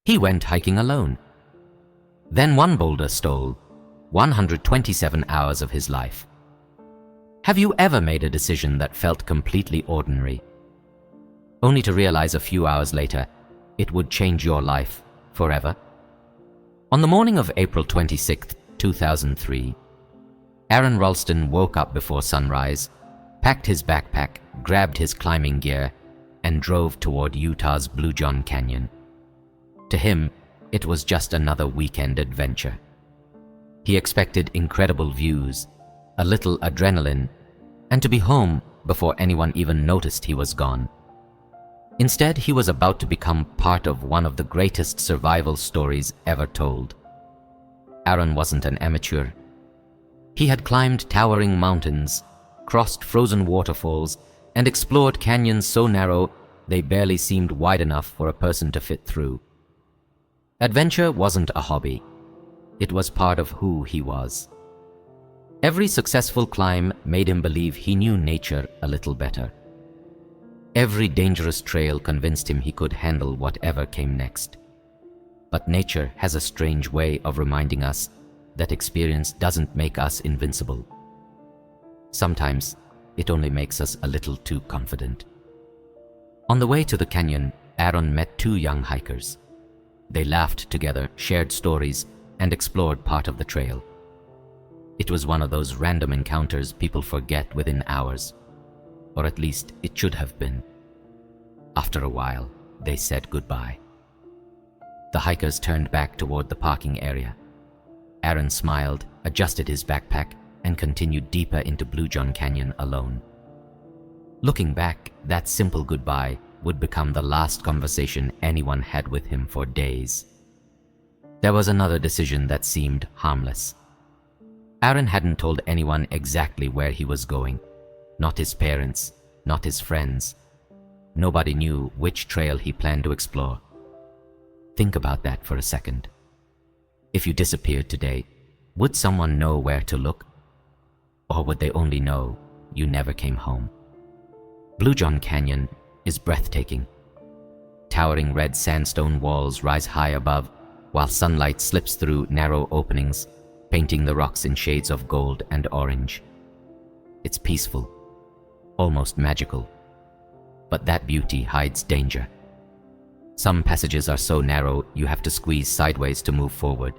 He went hiking alone. Then one boulder stole 127 hours of his life. Have you ever made a decision that felt completely ordinary, only to realize a few hours later it would change your life forever? On the morning of April 26, 2003, Aron Ralston woke up before sunrise, packed his backpack, grabbed his climbing gear, and drove toward Utah's Bluejohn Canyon. To him, it was just another weekend adventure. He expected incredible views, a little adrenaline, and to be home before anyone even noticed he was gone. Instead, he was about to become part of one of the greatest survival stories ever told. Aron wasn't an amateur. He had climbed towering mountains, crossed frozen waterfalls, and explored canyons so narrow they barely seemed wide enough for a person to fit through. Adventure wasn't a hobby. It was part of who he was. Every successful climb made him believe he knew nature a little better. Every dangerous trail convinced him he could handle whatever came next. But nature has a strange way of reminding us that experience doesn't make us invincible. Sometimes it only makes us a little too confident. On the way to the canyon, Aron met two young hikers. They laughed together, shared stories, and explored part of the trail. It was one of those random encounters people forget within hours, or at least it should have been. After a while, they said goodbye. The hikers turned back toward the parking area. Aron smiled, adjusted his backpack, and continued deeper into Bluejohn Canyon alone. Looking back, that simple goodbye would become the last conversation anyone had with him for days. There was another decision that seemed harmless. Aron hadn't told anyone exactly where he was going. Not his parents, not his friends. Nobody knew which trail he planned to explore. Think about that for a second. If you disappeared today, would someone know where to look? Or would they only know you never came home? Bluejohn Canyon is breathtaking. Towering red sandstone walls rise high above, while sunlight slips through narrow openings, painting the rocks in shades of gold and orange. It's peaceful, almost magical. But that beauty hides danger. Some passages are so narrow you have to squeeze sideways to move forward.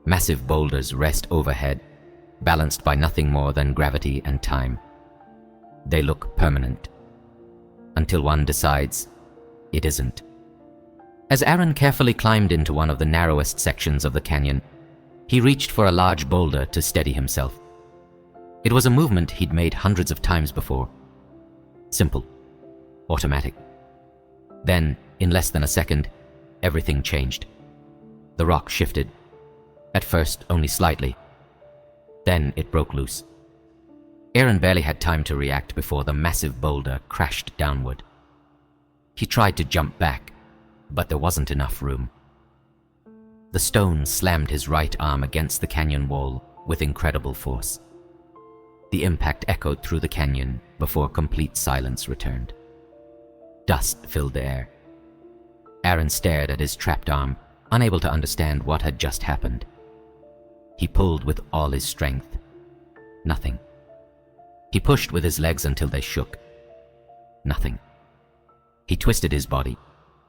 Massive boulders rest overhead, balanced by nothing more than gravity and time. They look permanent, until one decides it isn't. As Aron carefully climbed into one of the narrowest sections of the canyon, he reached for a large boulder to steady himself. It was a movement he'd made hundreds of times before. Simple, automatic. Then, in less than a second, everything changed. The rock shifted. At first, only slightly. Then it broke loose. Aron barely had time to react before the massive boulder crashed downward. He tried to jump back, but there wasn't enough room. The stone slammed his right arm against the canyon wall with incredible force. The impact echoed through the canyon before complete silence returned. Dust filled the air. Aron stared at his trapped arm, unable to understand what had just happened. He pulled with all his strength. Nothing. He pushed with his legs until they shook. Nothing. He twisted his body,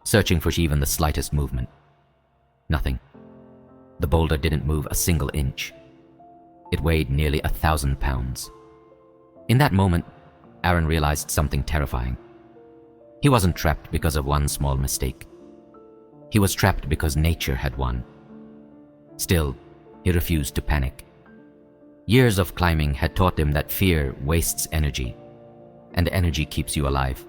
searching for even the slightest movement. Nothing. The boulder didn't move a single inch. It weighed nearly 1,000 pounds. In that moment, Aron realized something terrifying. He wasn't trapped because of one small mistake. He was trapped because nature had won. Still, he refused to panic. Years of climbing had taught him that fear wastes energy, and energy keeps you alive.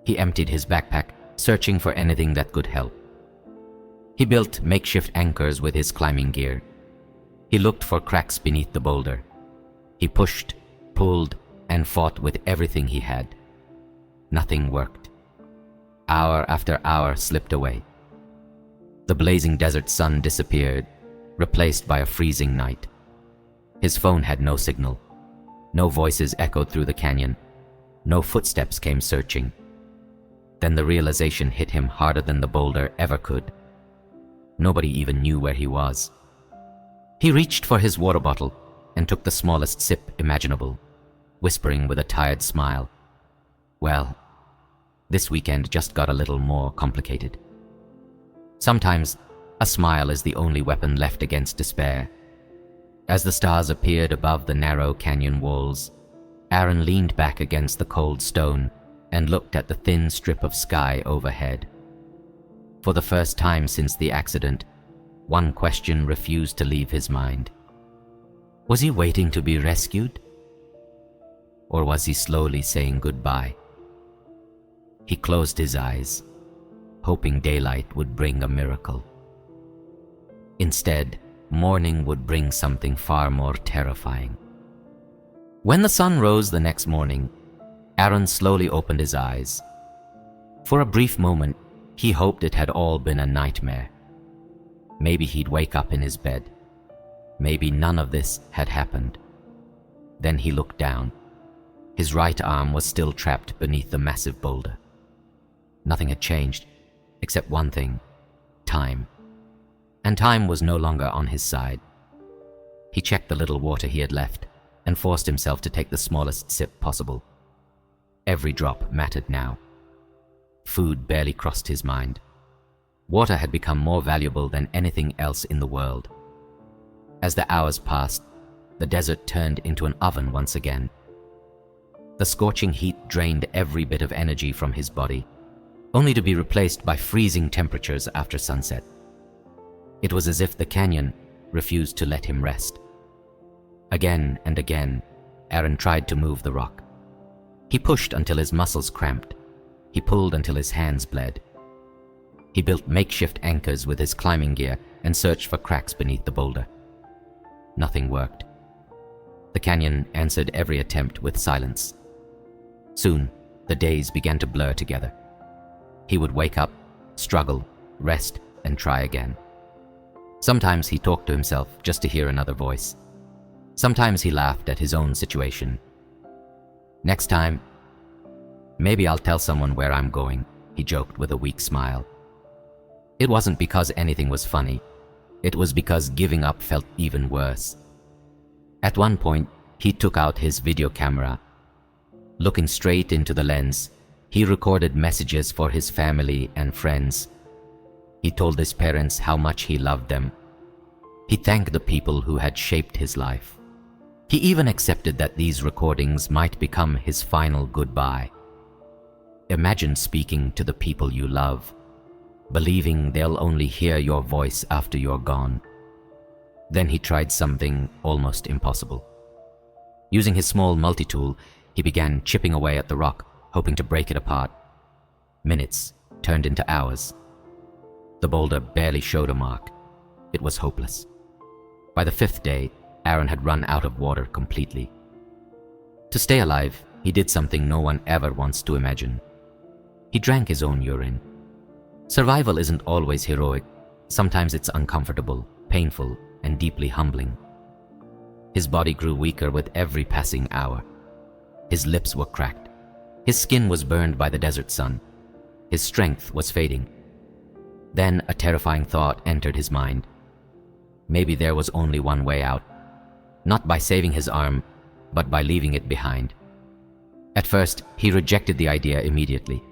He emptied his backpack, searching for anything that could help. He built makeshift anchors with his climbing gear. He looked for cracks beneath the boulder. He pushed, pulled, and fought with everything he had. Nothing worked. Hour after hour slipped away. The blazing desert sun disappeared, replaced by a freezing night. His phone had no signal. No voices echoed through the canyon. No footsteps came searching. Then the realization hit him harder than the boulder ever could. Nobody even knew where he was. He reached for his water bottle and took the smallest sip imaginable, whispering with a tired smile, "Well, this weekend just got a little more complicated." Sometimes a smile is the only weapon left against despair. As the stars appeared above the narrow canyon walls, Aron leaned back against the cold stone and looked at the thin strip of sky overhead. For the first time since the accident, one question refused to leave his mind. Was he waiting to be rescued? Or was he slowly saying goodbye? He closed his eyes, hoping daylight would bring a miracle. Instead, morning would bring something far more terrifying. When the sun rose the next morning, Aron slowly opened his eyes. For a brief moment, he hoped it had all been a nightmare. Maybe he'd wake up in his bed. Maybe none of this had happened. Then he looked down. His right arm was still trapped beneath the massive boulder. Nothing had changed, except one thing: time. And time was no longer on his side. He checked the little water he had left and forced himself to take the smallest sip possible. Every drop mattered now. Food barely crossed his mind. Water had become more valuable than anything else in the world. As the hours passed, the desert turned into an oven once again. The scorching heat drained every bit of energy from his body, only to be replaced by freezing temperatures after sunset. It was as if the canyon refused to let him rest. Again and again, Aron tried to move the rock. He pushed until his muscles cramped. He pulled until his hands bled. He built makeshift anchors with his climbing gear and searched for cracks beneath the boulder. Nothing worked. The canyon answered every attempt with silence. Soon, the days began to blur together. He would wake up, struggle, rest, and try again. Sometimes he talked to himself just to hear another voice. Sometimes he laughed at his own situation. "Next time, maybe I'll tell someone where I'm going," he joked with a weak smile. It wasn't because anything was funny. It was because giving up felt even worse. At one point, he took out his video camera. Looking straight into the lens, he recorded messages for his family and friends. He told his parents how much he loved them. He thanked the people who had shaped his life. He even accepted that these recordings might become his final goodbye. Imagine speaking to the people you love, believing they'll only hear your voice after you're gone. Then he tried something almost impossible. Using his small multi-tool, he began chipping away at the rock, hoping to break it apart. Minutes turned into hours. The boulder barely showed a mark. It was hopeless. By the fifth day, Aron had run out of water completely. To stay alive, he did something no one ever wants to imagine. He drank his own urine. Survival isn't always heroic. Sometimes it's uncomfortable, painful, and deeply humbling. His body grew weaker with every passing hour. His lips were cracked. His skin was burned by the desert sun. His strength was fading. Then a terrifying thought entered his mind. Maybe there was only one way out. Not by saving his arm, but by leaving it behind. At first, he rejected the idea immediately.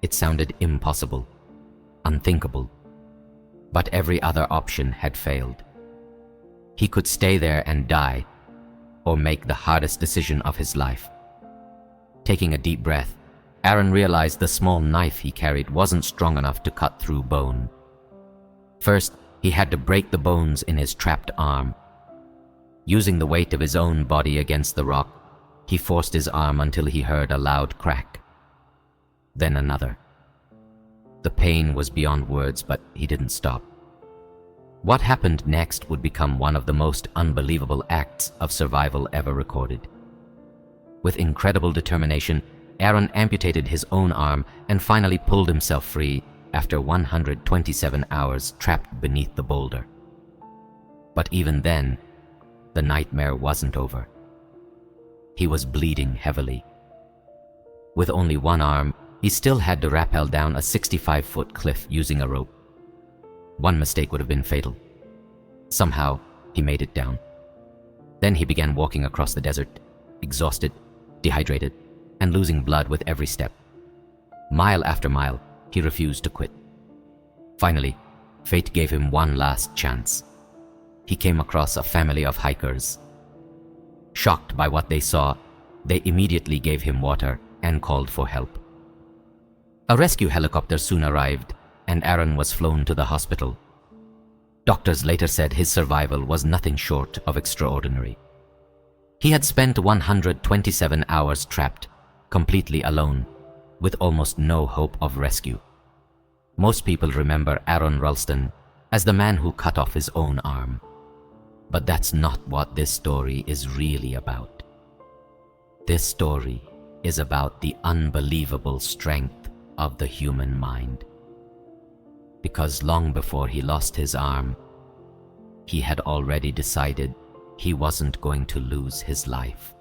It sounded impossible, unthinkable. But every other option had failed. He could stay there and die, or make the hardest decision of his life. Taking a deep breath, Aron realized the small knife he carried wasn't strong enough to cut through bone. First, he had to break the bones in his trapped arm. Using the weight of his own body against the rock, he forced his arm until he heard a loud crack. Then another. The pain was beyond words, but he didn't stop. What happened next would become one of the most unbelievable acts of survival ever recorded. With incredible determination, Aron amputated his own arm and finally pulled himself free after 127 hours trapped beneath the boulder. But even then, the nightmare wasn't over. He was bleeding heavily. With only one arm, he still had to rappel down a 65-foot cliff using a rope. One mistake would have been fatal. Somehow, he made it down. Then he began walking across the desert, exhausted, dehydrated, and losing blood with every step. Mile after mile, he refused to quit. Finally, fate gave him one last chance. He came across a family of hikers. Shocked by what they saw, they immediately gave him water and called for help. A rescue helicopter soon arrived, and Aron was flown to the hospital. Doctors later said his survival was nothing short of extraordinary. He had spent 127 hours trapped, completely alone, with almost no hope of rescue. Most people remember Aron Ralston as the man who cut off his own arm. But that's not what this story is really about. This story is about the unbelievable strength of the human mind. Because long before he lost his arm, he had already decided he wasn't going to lose his life.